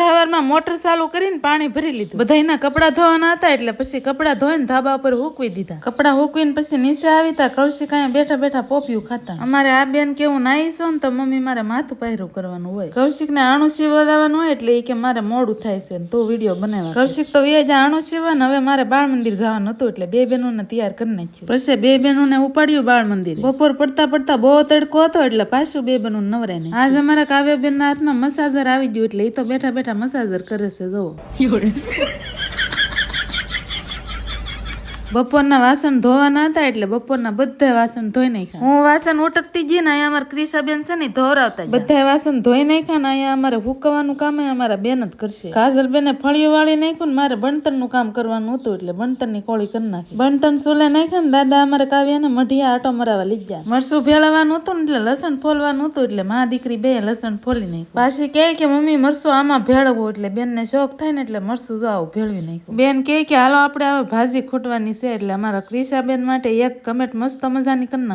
હવારમાં મોટર ચાલુ કરીને પાણી ભરી લીધું. બધાયના કપડા ધોવાના હતા એટલે પછી કપડા ધોઈને ધાબા પર હૂકવી દીધા. કપડા હૂકવીને પછી નીચે આવી તા કૌશિક અહીંયા બેઠા બેઠા પોપિયું ખાતા. અમારે આ બેન કેવું નાઈ છો ને તો મમ્મી મારે માથું પહેરું કરવાનું હોય. કૌશિક ને આણું સીવડાવવાનું હોય એટલે એ કે મારે મોડું થાય છે ને તું વિડીયો બનાવવા. કૌશિક તો વ્યાજ આણું સીવવા ને હવે મારે બાળ મંદિર જવાનું હતું એટલે બે બહેનોને તૈયાર કરી નાખ્યું. પછી બે બહેનોને ઉપાડ્યું બાળ મંદિર. બપોર પડતા પડતા બહુ તડકો હતો એટલે પાછું બે બહેનો નવરાય નહીં. આજ અમારા કાવ્યાબેન ના હાથમાં મસાજર આવી ગયું એટલે એ તો બેઠા બેઠા મસાજર કરે છે. જોવો બપોરના વાસણ ધોવાના હતા એટલે બપોરના બધા વાસણ ધોઈ નાખ્યા. હું વાસણ ઉટકતી જઈ ને અહીંયા અમારા ક્રિશાબેન છે ને ધોરાવતા બધા વાસણ ધોઈ નાખ્યા ને અહીંયા અમારે હુકવાનું કામ અમારા બેન જ કરશે. કાજલબેને ફળિયું વાળી નાખ્યું ને મારે બણતર નું કામ કરવાનું હતું એટલે બણતર ની કોળી કરી નાખી. બણતર સોલે નાખ્યા ને દાદા અમારે કાવ્યાને મઢિયા આટો મરાવા લઈ ગયા. મરસું ભેળવાનું હતું ને એટલે લસણ ફોલવાનું હતું એટલે મા દીકરી બે લસણ ફોલી નાખ્યું. પાછી કહે કે મમ્મી મરસું આમાં ભેળવવું એટલે બેન ને શોખ થાય ને એટલે મરસું જો આવું ભેળવી નાખ્યું. બેન કહે કે હાલો આપણે હવે ભાજી ખૂટવાની એટલે અમારા ક્રિશાબેન માટે એક કમેન્ટ મસ્ત મજાની કરી નાખ.